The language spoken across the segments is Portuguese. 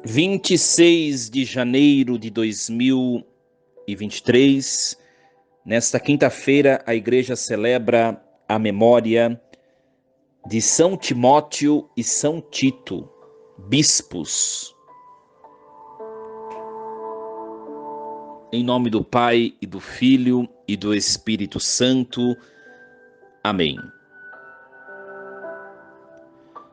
26 de janeiro de 2023, nesta quinta-feira, a igreja celebra a memória de São Timóteo e São Tito, bispos. Em nome do Pai e do Filho e do Espírito Santo. Amém.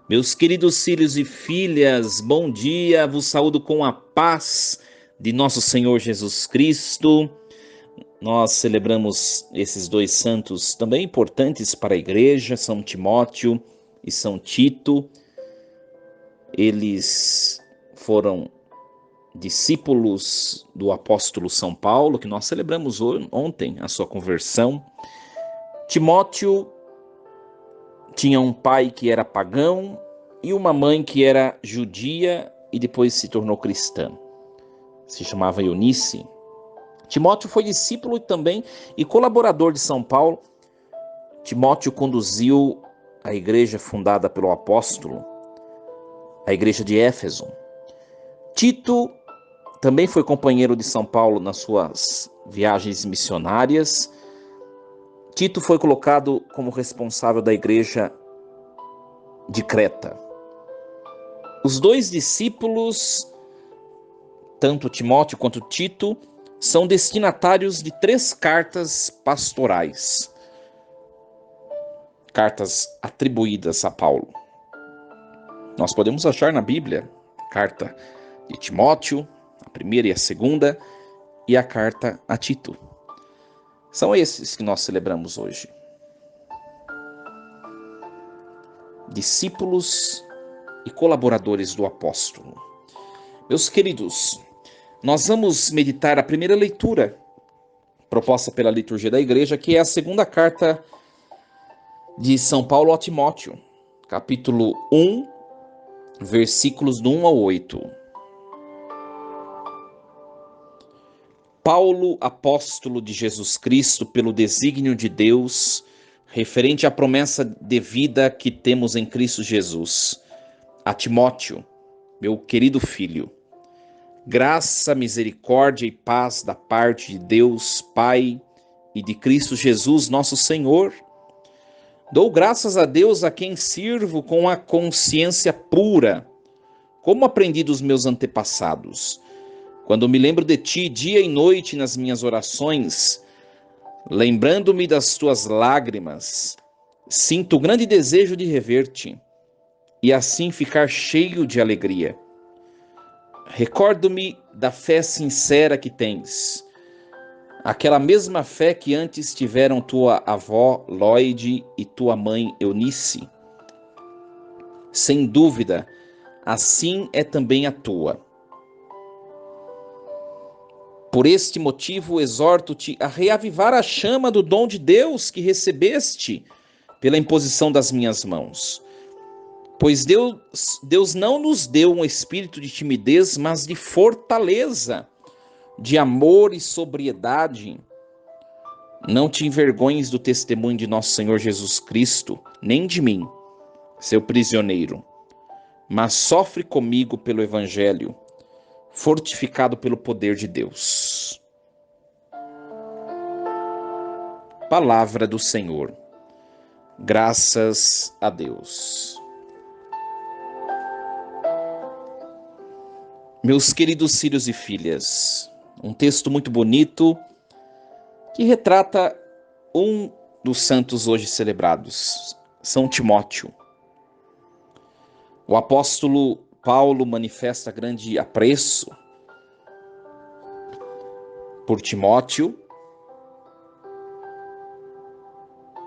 Meus queridos filhos e filhas, bom dia, vos saúdo com a paz de nosso Senhor Jesus Cristo. Nós celebramos esses dois santos também importantes para a igreja, São Timóteo e São Tito. Eles foram discípulos do apóstolo São Paulo, que nós celebramos ontem a sua conversão. Timóteo tinha um pai que era pagão e uma mãe que era judia e depois se tornou cristã. Se chamava Eunice. Timóteo foi discípulo também e colaborador de São Paulo. Timóteo conduziu a igreja fundada pelo apóstolo, a igreja de Éfeso. Tito também foi companheiro de São Paulo nas suas viagens missionárias. Tito foi colocado como responsável da igreja de Creta. Os dois discípulos, tanto Timóteo quanto Tito, são destinatários de 3 cartas pastorais. Cartas atribuídas a Paulo. Nós podemos achar na Bíblia a carta de Timóteo, a primeira e a segunda, e a carta a Tito. São esses que nós celebramos hoje. Discípulos e colaboradores do apóstolo. Meus queridos, nós vamos meditar a primeira leitura proposta pela liturgia da igreja, que é a segunda carta de São Paulo a Timóteo, capítulo 1, versículos do 1 ao 8. Paulo, apóstolo de Jesus Cristo, pelo desígnio de Deus, referente à promessa de vida que temos em Cristo Jesus, a Timóteo, meu querido filho, graça, misericórdia e paz da parte de Deus, Pai, e de Cristo Jesus, nosso Senhor. Dou graças a Deus a quem sirvo com a consciência pura, como aprendi dos meus antepassados. Quando me lembro de ti dia e noite nas minhas orações, lembrando-me das tuas lágrimas, sinto grande desejo de rever-te e assim ficar cheio de alegria. Recordo-me da fé sincera que tens, aquela mesma fé que antes tiveram tua avó Lóide e tua mãe Eunice. Sem dúvida, assim é também a tua. Por este motivo, exorto-te a reavivar a chama do dom de Deus que recebeste pela imposição das minhas mãos. Pois Deus não nos deu um espírito de timidez, mas de fortaleza, de amor e sobriedade. Não te envergonhes do testemunho de nosso Senhor Jesus Cristo, nem de mim, seu prisioneiro, mas sofre comigo pelo Evangelho, fortificado pelo poder de Deus. Palavra do Senhor. Graças a Deus. Meus queridos filhos e filhas, um texto muito bonito que retrata um dos santos hoje celebrados, São Timóteo. O apóstolo Paulo manifesta grande apreço por Timóteo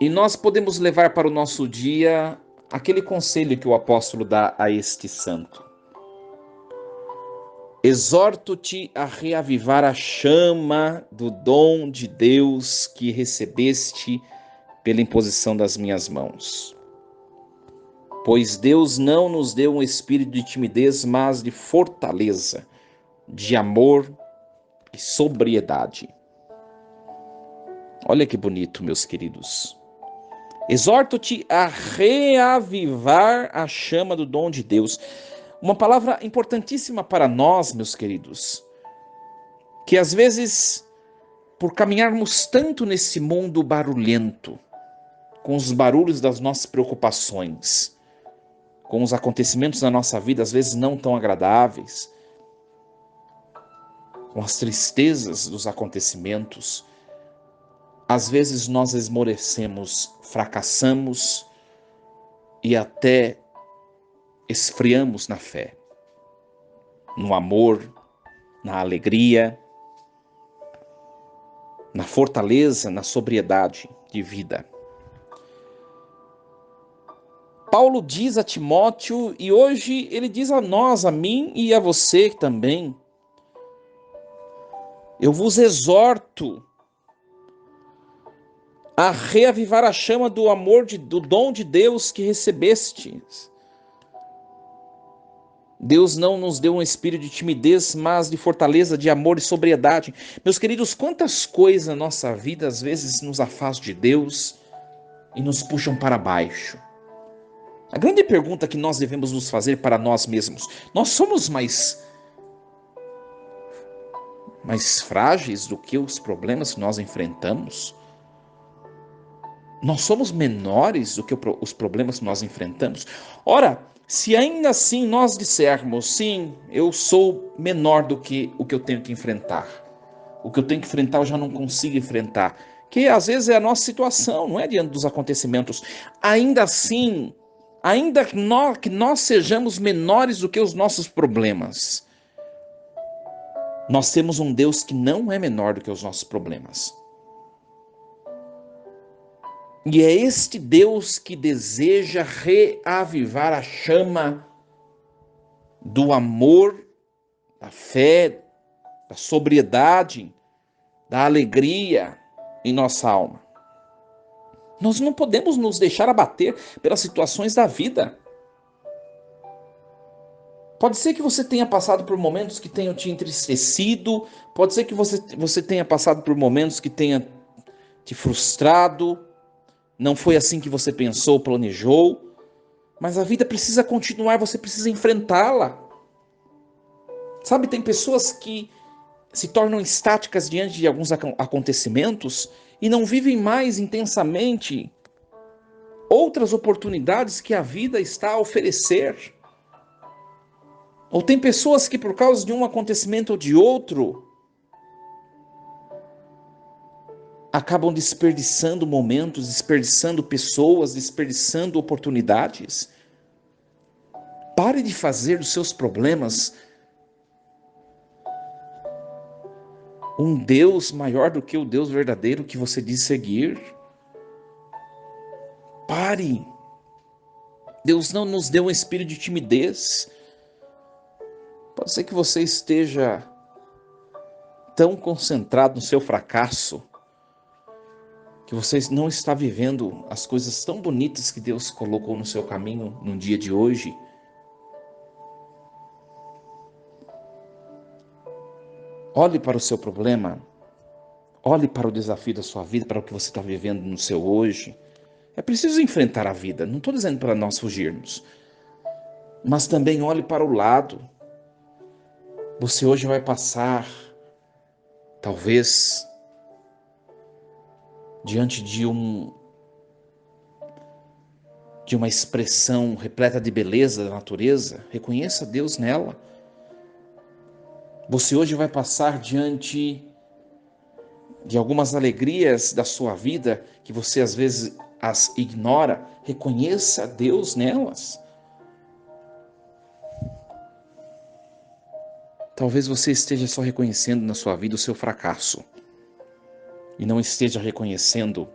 e nós podemos levar para o nosso dia aquele conselho que o apóstolo dá a este santo. Exorto-te a reavivar a chama do dom de Deus que recebeste pela imposição das minhas mãos. Pois Deus não nos deu um espírito de timidez, mas de fortaleza, de amor e sobriedade. Olha que bonito, meus queridos. Exorto-te a reavivar a chama do dom de Deus. Uma palavra importantíssima para nós, meus queridos, que às vezes, por caminharmos tanto nesse mundo barulhento, com os barulhos das nossas preocupações, com os acontecimentos da nossa vida, às vezes não tão agradáveis, com as tristezas dos acontecimentos, às vezes nós esmorecemos, fracassamos e até esfriamos na fé, no amor, na alegria, na fortaleza, na sobriedade de vida. Paulo diz a Timóteo, e hoje ele diz a nós, a mim e a você também: eu vos exorto a reavivar a chama do amor, do dom de Deus que recebestes. Deus não nos deu um espírito de timidez, mas de fortaleza, de amor e sobriedade. Meus queridos, quantas coisas na nossa vida às vezes nos afastam de Deus e nos puxam para baixo. A grande pergunta que nós devemos nos fazer para nós mesmos: nós somos mais frágeis do que os problemas que nós enfrentamos? Nós somos menores do que os problemas que nós enfrentamos? Ora, se ainda assim nós dissermos, sim, eu sou menor do que o que eu tenho que enfrentar, o que eu tenho que enfrentar eu já não consigo enfrentar, que às vezes é a nossa situação, não é diante dos acontecimentos, ainda assim, ainda que nós sejamos menores do que os nossos problemas, nós temos um Deus que não é menor do que os nossos problemas. E é este Deus que deseja reavivar a chama do amor, da fé, da sobriedade, da alegria em nossa alma. Nós não podemos nos deixar abater pelas situações da vida. Pode ser que você tenha passado por momentos que tenham te entristecido, pode ser que você tenha passado por momentos que tenha te frustrado, não foi assim que você pensou, planejou, mas a vida precisa continuar, você precisa enfrentá-la. Sabe, tem pessoas que se tornam estáticas diante de alguns acontecimentos e não vivem mais intensamente outras oportunidades que a vida está a oferecer. Ou tem pessoas que, por causa de um acontecimento ou de outro, acabam desperdiçando momentos, desperdiçando pessoas, desperdiçando oportunidades. Pare de fazer dos seus problemas um Deus maior do que o Deus verdadeiro que você diz seguir. Pare. Deus não nos deu um espírito de timidez. Pode ser que você esteja tão concentrado no seu fracasso que você não está vivendo as coisas tão bonitas que Deus colocou no seu caminho no dia de hoje. Olhe para o seu problema, olhe para o desafio da sua vida, para o que você está vivendo no seu hoje. É preciso enfrentar a vida, não estou dizendo para nós fugirmos, mas também olhe para o lado. Você hoje vai passar, talvez, diante de uma expressão repleta de beleza da natureza. Reconheça Deus nela. Você hoje vai passar diante de algumas alegrias da sua vida que você às vezes as ignora. Reconheça Deus nelas. Talvez você esteja só reconhecendo na sua vida o seu fracasso e não esteja reconhecendo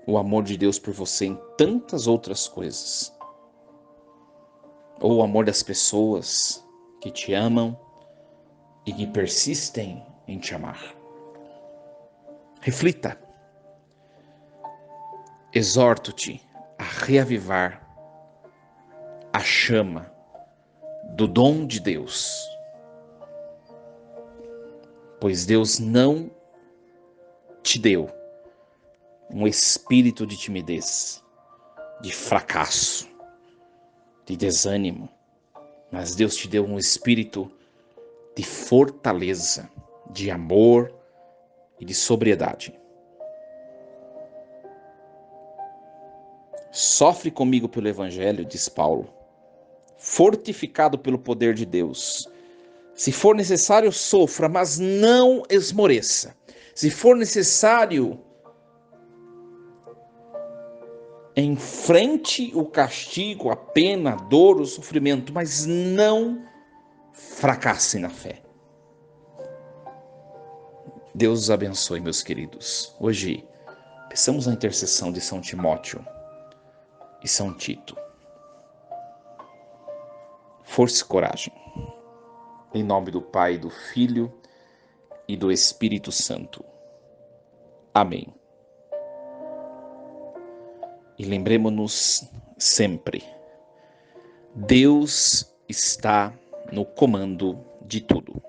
o amor de Deus por você em tantas outras coisas. Ou o amor das pessoas que te amam e que persistem em te amar. Reflita. Exorto-te a reavivar a chama do dom de Deus. Pois Deus não te deu um espírito de timidez, de fracasso, de desânimo, mas Deus te deu um espírito de fortaleza, de amor e de sobriedade. Sofre comigo pelo Evangelho, diz Paulo, fortificado pelo poder de Deus. Se for necessário, sofra, mas não esmoreça. Se for necessário, enfrente o castigo, a pena, a dor, o sofrimento, mas não fracasse na fé. Deus os abençoe, meus queridos. Hoje, peçamos a intercessão de São Timóteo e São Tito. Força e coragem. Em nome do Pai, do Filho e do Espírito Santo. Amém. E lembremos-nos sempre, Deus está no comando de tudo.